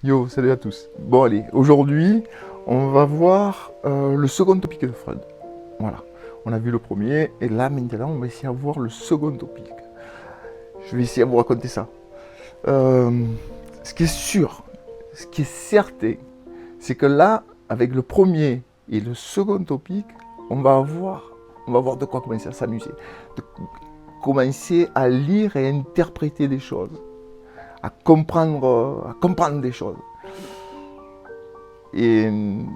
Yo, salut à tous. Bon allez, aujourd'hui, on va voir le second topic de Freud. Voilà, on a vu le premier, et là maintenant, on va essayer de voir le second topic. Je vais essayer de vous raconter ça. Ce qui est sûr, ce qui est certain, c'est que là, avec le premier et le second topic, on va voir de quoi commencer à s'amuser, de commencer à lire et interpréter des choses, à comprendre des choses. Et il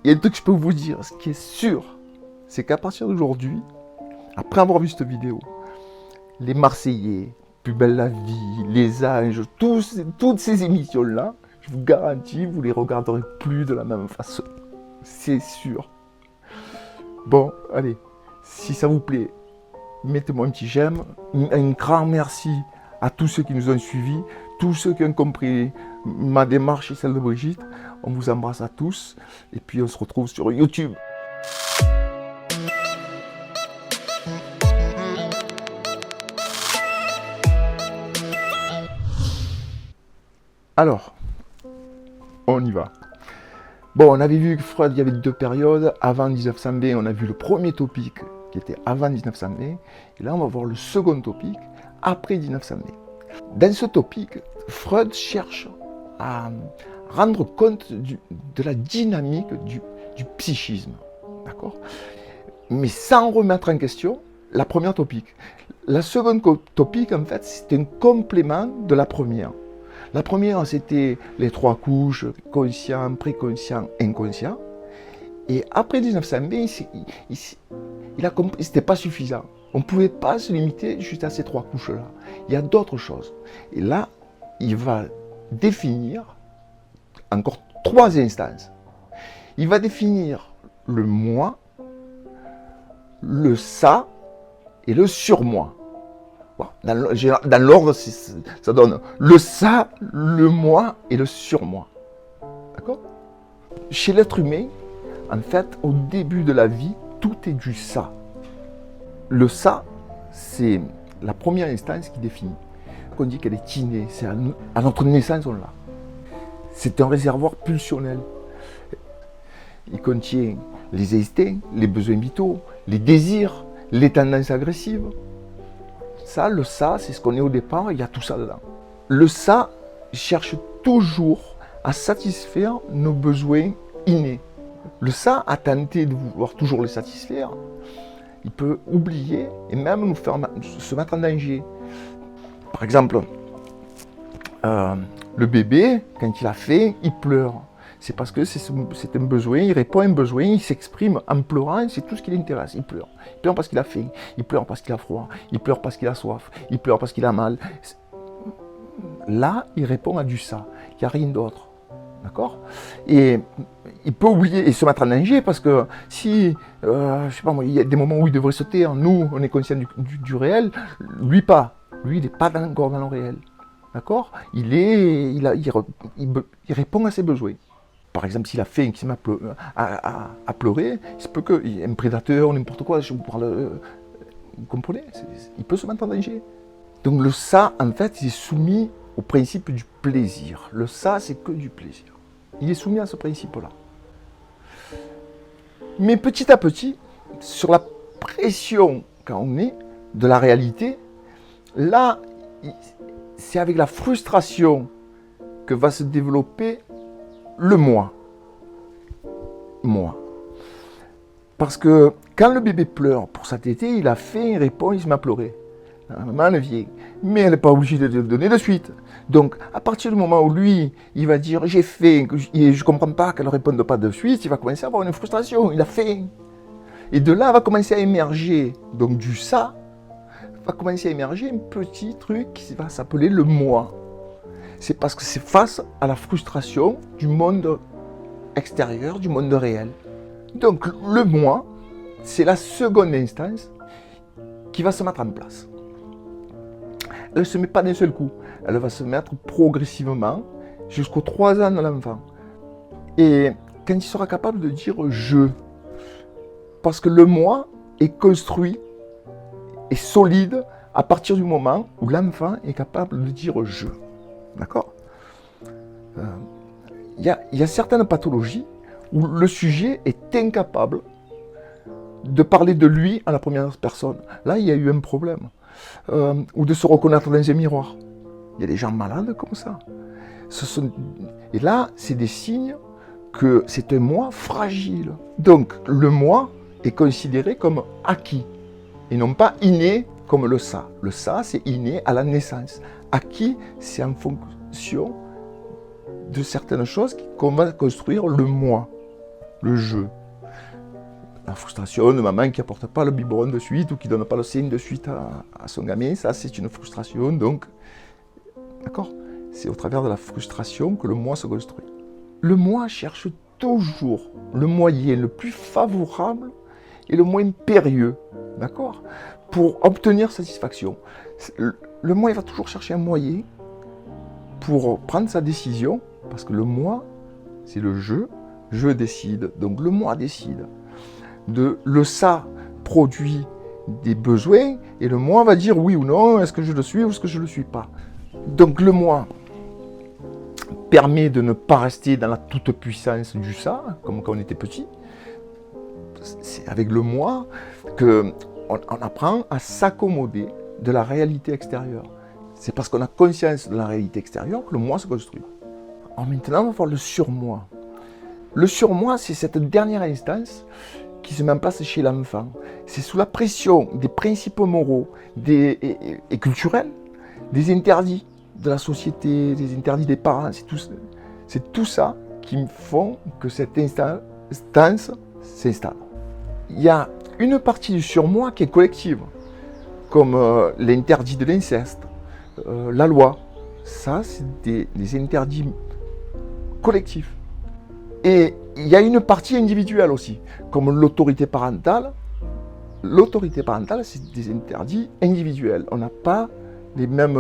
y a un truc que je peux vous dire, ce qui est sûr, c'est qu'à partir d'aujourd'hui, après avoir vu cette vidéo, les Marseillais, Plus belle la vie, Les Anges, toutes ces émissions-là, je vous garantis, vous les regarderez plus de la même façon. C'est sûr. Bon, allez, si ça vous plaît, mettez-moi un petit j'aime. Un grand merci à tous ceux qui nous ont suivis, tous ceux qui ont compris ma démarche et celle de Brigitte. On vous embrasse à tous et puis on se retrouve sur YouTube. Alors, on y va. Bon, on avait vu que Freud, il y avait deux périodes. Avant 1920, on a vu le premier topic qui était avant 1920. Et là, on va voir le second topic après 1920. Dans ce topic, Freud cherche à rendre compte de la dynamique du psychisme. D'accord ? Mais sans remettre en question la première topic. La seconde topic, en fait, c'est un complément de la première. La première, c'était les trois couches, conscient, préconscient, inconscient. Et après 1920, il a compris que ce n'était pas suffisant. On ne pouvait pas se limiter juste à ces trois couches-là. Il y a d'autres choses. Et là, il va définir encore trois instances. Il va définir le moi, le ça et le surmoi. Dans l'ordre, ça donne le ça, le moi et le surmoi. D'accord ? Chez l'être humain, en fait, au début de la vie, tout est du ça. Le ça, c'est la première instance qui définit. On dit qu'elle est innée, c'est à notre naissance, on l'a. C'est un réservoir pulsionnel. Il contient les instincts, les besoins vitaux, les désirs, les tendances agressives. Ça, le ça, c'est ce qu'on est au départ, il y a tout ça dedans. Le ça cherche toujours à satisfaire nos besoins innés. Le ça a tenté de vouloir toujours les satisfaire. Il peut oublier et même nous faire se mettre en danger. Par exemple, le bébé, quand il a faim, il pleure. C'est parce que c'est un besoin, il répond à un besoin, il s'exprime en pleurant, c'est tout ce qui l'intéresse, il pleure. Il pleure parce qu'il a faim, il pleure parce qu'il a froid, il pleure parce qu'il a soif, il pleure parce qu'il a mal. Là, il répond à du ça, il n'y a rien d'autre. D'accord ? Et il peut oublier et se mettre en danger parce que si, je sais pas moi, il y a des moments où il devrait se taire, nous, on est conscient du réel, lui pas. Lui, il n'est pas encore dans le réel. D'accord ? Il répond à ses besoins. Par exemple, s'il a faim et qu'il se met à pleurer, il se peut qu'il y ait un prédateur, n'importe quoi, je vous parle, vous comprenez ? Il peut se mettre en danger. Donc le ça, en fait, il est soumis au principe du plaisir. Le ça, c'est que du plaisir. Il est soumis à ce principe-là. Mais petit à petit, sur la pression quand on est de la réalité, là, c'est avec la frustration que va se développer le moi. Moi. Parce que quand le bébé pleure pour sa tétée, il a faim, il répond, il se met à pleurer. La maman, elle vient. Mais elle n'est pas obligée de le donner de suite. Donc, à partir du moment où lui, il va dire j'ai faim, et je ne comprends pas qu'elle ne réponde pas de suite, il va commencer à avoir une frustration, il a faim. Et de là, va commencer à émerger, donc du ça, va commencer à émerger un petit truc qui va s'appeler le moi. C'est parce que c'est face à la frustration du monde extérieur, du monde réel. Donc le moi, c'est la seconde instance qui va se mettre en place. Elle ne se met pas d'un seul coup, elle va se mettre progressivement jusqu'aux 3 ans de l'enfant. Et quand il sera capable de dire « je », parce que le moi est construit et solide à partir du moment où l'enfant est capable de dire « je ». D'accord ? il y a certaines pathologies où le sujet est incapable de parler de lui à la première personne. Là, il y a eu un problème. Ou de se reconnaître dans un miroir. Il y a des gens malades comme ça. Et là, c'est des signes que c'est un moi fragile. Donc, le moi est considéré comme acquis, et non pas inné comme le ça. Le ça, c'est inné à la naissance. Acquis, c'est en fonction de certaines choses qu'on va construire le moi, le je. La frustration de maman qui n'apporte pas le biberon de suite ou qui ne donne pas le sein de suite à son gamin, ça c'est une frustration. Donc, d'accord ? C'est au travers de la frustration que le moi se construit. Le moi cherche toujours le moyen le plus favorable et le moins périlleux, d'accord ? Pour obtenir satisfaction. Le moi, il va toujours chercher un moyen pour prendre sa décision, parce que le moi, c'est le je décide. Donc le moi décide. Le ça produit des besoins et le moi va dire oui ou non, est-ce que je le suis ou est-ce que je ne le suis pas. Donc le moi permet de ne pas rester dans la toute-puissance du ça, comme quand on était petit. C'est avec le moi qu'on apprend à s'accommoder de la réalité extérieure. C'est parce qu'on a conscience de la réalité extérieure que le moi se construit. Alors maintenant, on va voir le surmoi. Le surmoi, c'est cette dernière instance qui se met en place chez l'enfant. C'est sous la pression des principes moraux et culturels, des interdits de la société, des interdits des parents. C'est tout ça qui font que cette instance s'installe. Il y a une partie du surmoi qui est collective, comme l'interdit de l'inceste, la loi. Ça, c'est des interdits collectifs. Et il y a une partie individuelle aussi, comme l'autorité parentale. L'autorité parentale, c'est des interdits individuels. On n'a pas les mêmes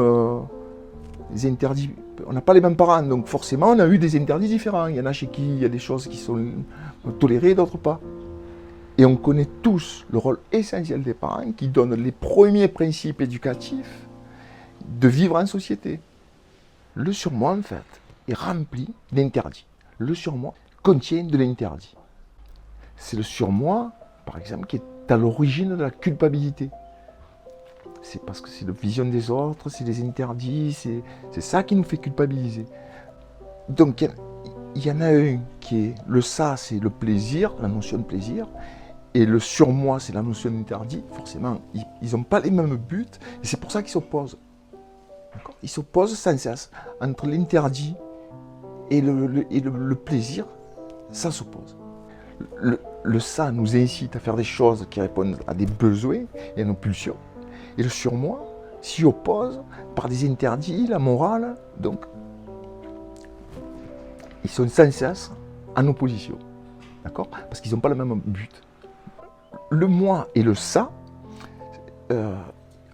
interdits, on n'a pas les mêmes parents, donc forcément on a eu des interdits différents. Il y en a chez qui il y a des choses qui sont tolérées, d'autres pas. Et on connaît tous le rôle essentiel des parents qui donnent les premiers principes éducatifs de vivre en société. Le surmoi, en fait, est rempli d'interdits. Le surmoi contient de l'interdit. C'est le surmoi, par exemple, qui est à l'origine de la culpabilité. C'est parce que c'est la vision des autres, c'est les interdits, c'est ça qui nous fait culpabiliser. Donc il y en a un qui est le ça, c'est le plaisir, la notion de plaisir, et le surmoi, c'est la notion d'interdit. Forcément, ils n'ont pas les mêmes buts, et c'est pour ça qu'ils s'opposent. D'accord ? Ils s'opposent sans cesse entre l'interdit et le plaisir, ça s'oppose. Le ça nous incite à faire des choses qui répondent à des besoins et à nos pulsions. Et le surmoi s'y oppose par des interdits, la morale. Donc, ils sont sans cesse en opposition. D'accord ? Parce qu'ils n'ont pas le même but. Le moi et le ça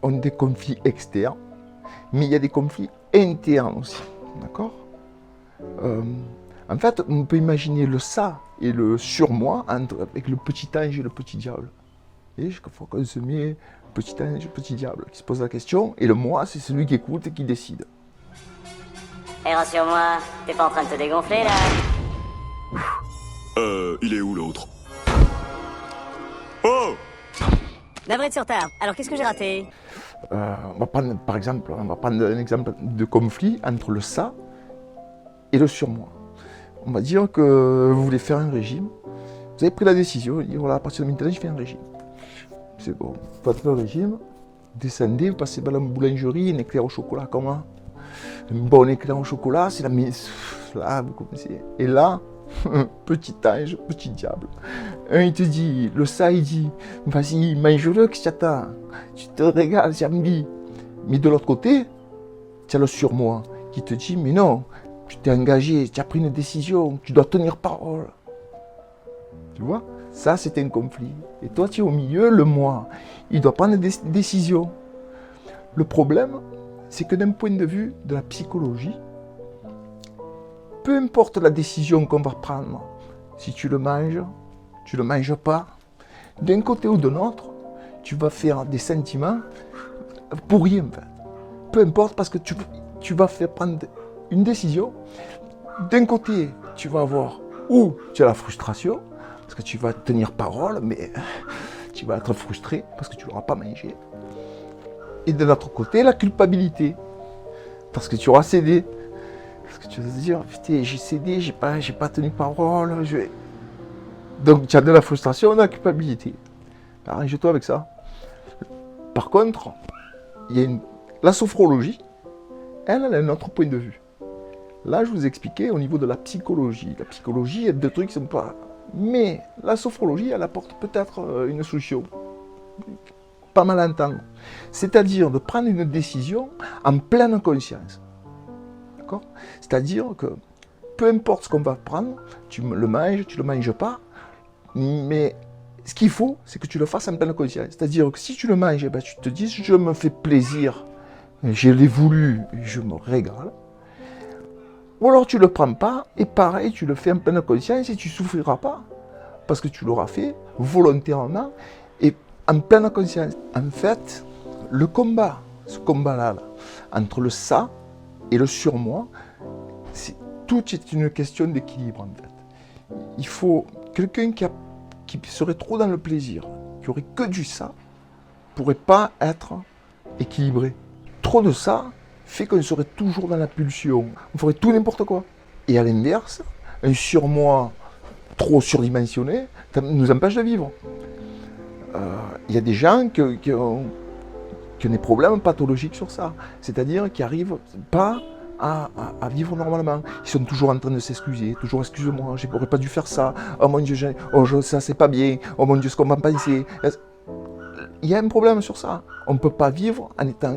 ont des conflits externes, mais il y a des conflits internes aussi. D'accord ? En fait, on peut imaginer le ça et le surmoi avec le petit ange et le petit diable. Et chaque fois qu'on se met petit ange, petit diable, qui se pose la question, et le moi, c'est celui qui écoute et qui décide. Et rassure-moi, t'es pas en train de te dégonfler là? Il est où l'autre? Oh! Navré de sur tard. Alors qu'est-ce que j'ai raté? On va prendre, par exemple, un exemple de conflit entre le ça et le surmoi. On va dire que vous voulez faire un régime, vous avez pris la décision, vous dites voilà, à partir de maintenant, je fais un régime. C'est bon, vous faites le régime, descendez, vous passez par la boulangerie, un éclair au chocolat, comment? Un bon éclair au chocolat, c'est la mise. Là, vous commencez. Et là, petit ange, petit diable. Un, il te dit, le ça, il dit, vas-y, mange-le, que t'attends. Tu te régales, j'ai envie. Mais de l'autre côté, tu as le surmoi qui te dit, mais non, tu t'es engagé, tu as pris une décision, tu dois tenir parole. Tu vois? Ça, c'est un conflit. Et toi, tu es au milieu, le moi. Il doit prendre des décisions. Le problème, c'est que d'un point de vue de la psychologie, peu importe la décision qu'on va prendre, si tu le manges pas, d'un côté ou de l'autre, tu vas faire des sentiments pour rien. En fait. Peu importe, parce que tu vas faire prendre une décision d'un côté, tu vas avoir où tu as la frustration, parce que tu vas tenir parole, mais tu vas être frustré parce que tu ne l'auras pas mangé. Et de l'autre côté, la culpabilité, parce que tu auras cédé. Parce que tu vas te dire, putain, j'ai cédé, j'ai pas tenu parole. Donc tu as de la frustration et de la culpabilité. Arrange-toi avec ça. Par contre, il y a la sophrologie, elle a un autre point de vue. Là, je vous expliquais au niveau de la psychologie. La psychologie, il y a deux trucs qui ne sont pas... Mais la sophrologie, elle apporte peut-être une solution. Pas mal à entendre. C'est-à-dire de prendre une décision en pleine conscience. D'accord ? C'est-à-dire que peu importe ce qu'on va prendre, tu le manges, tu ne le manges pas, mais ce qu'il faut, c'est que tu le fasses en pleine conscience. C'est-à-dire que si tu le manges, ben, tu te dis, je me fais plaisir, je l'ai voulu, je me régale. Ou alors tu ne le prends pas, et pareil, tu le fais en pleine conscience et tu ne souffriras pas. Parce que tu l'auras fait volontairement et en pleine conscience. En fait, le combat, ce combat-là, entre le ça et le surmoi, tout est une question d'équilibre en fait. Il faut quelqu'un qui serait trop dans le plaisir, qui aurait que du ça, ne pourrait pas être équilibré. Trop de ça fait qu'on serait toujours dans la pulsion. On ferait tout n'importe quoi. Et à l'inverse, un surmoi trop surdimensionné nous empêche de vivre. Il y a des gens qui ont des problèmes pathologiques sur ça. C'est-à-dire qui n'arrivent pas à vivre normalement. Ils sont toujours en train de s'excuser, toujours excuse-moi, je n'aurais pas dû faire ça, oh mon Dieu, ça c'est pas bien, oh mon Dieu, ce qu'on va penser. Il y a un problème sur ça. On ne peut pas vivre en étant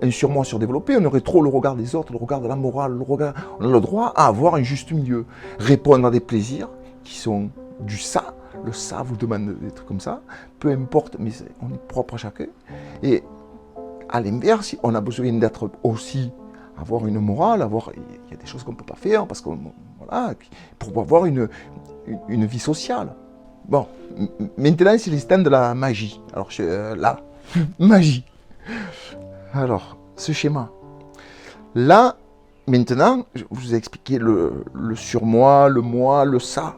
un surmoi surdéveloppé, on aurait trop le regard des autres, le regard de la morale, on a le droit à avoir un juste milieu. Répondre à des plaisirs qui sont du ça, le ça vous demande des trucs comme ça, peu importe, mais on est propre à chacun. Et à l'inverse, on a besoin d'être aussi, avoir une morale, il y a des choses qu'on ne peut pas faire, parce que, voilà, pour avoir une vie sociale. Bon, maintenant c'est l'instant de la magie. Alors là, magie. Alors, ce schéma. Là, maintenant, je vous ai expliqué le surmoi, le moi, le ça.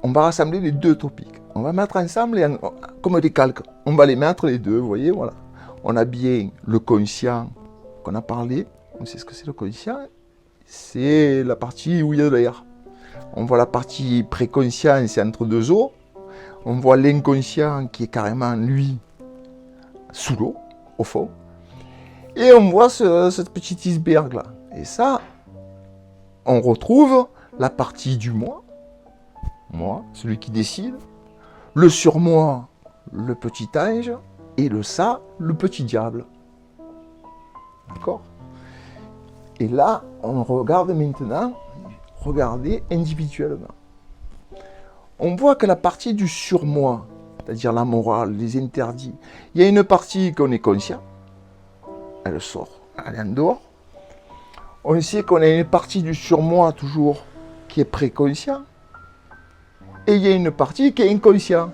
On va rassembler les deux topics. On va mettre ensemble, comme des calques. On va les mettre les deux, vous voyez, voilà. On a bien le conscient qu'on a parlé. On sait ce que c'est le conscient. C'est la partie où il y a de l'air. On voit la partie préconscient, c'est entre deux eaux. On voit l'inconscient qui est carrément, lui, sous l'eau, au fond. Et on voit ce petit iceberg là. Et ça, on retrouve la partie du moi, celui qui décide, le surmoi, le petit ange, et le ça, le petit diable. D'accord ? Et là, on regarde maintenant, regardez individuellement. On voit que la partie du surmoi, c'est-à-dire la morale, les interdits, il y a une partie qu'on est conscient, elle sort, elle est en dehors. On sait qu'on a une partie du surmoi toujours qui est préconscient, et il y a une partie qui est inconscient.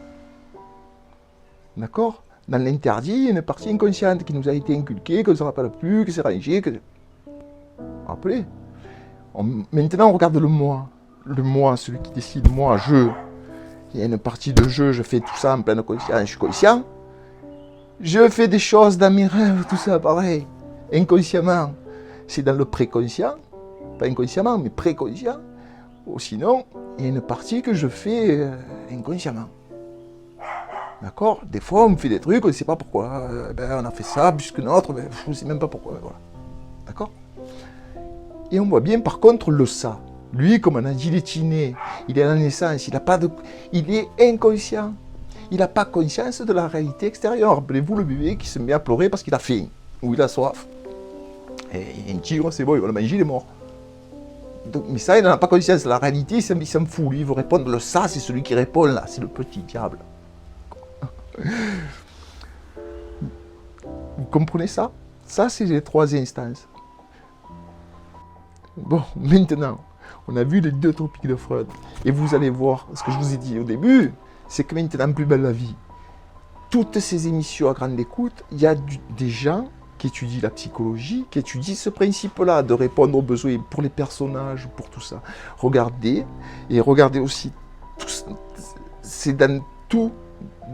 D'accord ? Dans l'interdit, il y a une partie inconsciente qui nous a été inculquée, qu'on ne se rappelle plus, que c'est rangé, que... Rappelez. Maintenant, on regarde le moi. Le moi, celui qui décide, moi, je. Il y a une partie de je fais tout ça en pleine conscience, je suis conscient. Je fais des choses dans mes rêves, tout ça, pareil. Inconsciemment, c'est dans le préconscient. Pas inconsciemment, mais préconscient. Ou sinon, il y a une partie que je fais inconsciemment. D'accord ? Des fois, on me fait des trucs, on ne sait pas pourquoi. On a fait ça, plus que notre, je ne sais même pas pourquoi. Voilà. D'accord ? Et on voit bien, par contre, le ça. Lui, comme on a dit, il est inné. Il est à la naissance. Il est inconscient. Il n'a pas conscience de la réalité extérieure. Rappelez-vous le bébé qui se met à pleurer parce qu'il a faim ou il a soif. Et un tigre, c'est bon, il va le manger, il est mort. Donc, mais ça, il n'en a pas conscience. La réalité, il s'en fout. Lui, il veut répondre. Le ça, c'est celui qui répond là. C'est le petit diable. Vous comprenez ça ? Ça, c'est les trois instances. Bon, maintenant, on a vu les deux topics de Freud. Et vous allez voir, ce que je vous ai dit au début, c'est que maintenant, plus belle la vie. Toutes ces émissions à grande écoute, il y a des gens qui étudie la psychologie, qui étudie ce principe-là de répondre aux besoins pour les personnages, pour tout ça. Regardez, et regardez aussi, c'est dans tout,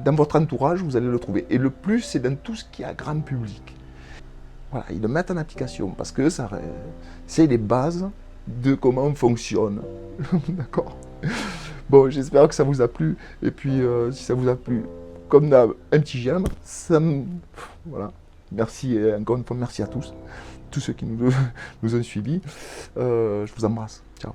dans votre entourage, vous allez le trouver. Et le plus, c'est dans tout ce qui est à grand public. Voilà, ils le mettent en application parce que c'est les bases de comment on fonctionne. D'accord? Bon, j'espère que ça vous a plu. Et puis, si ça vous a plu, comme d'hab, un petit j'aime. Voilà. Merci, et encore une fois, merci à tous ceux qui nous ont suivis. Je vous embrasse. Ciao.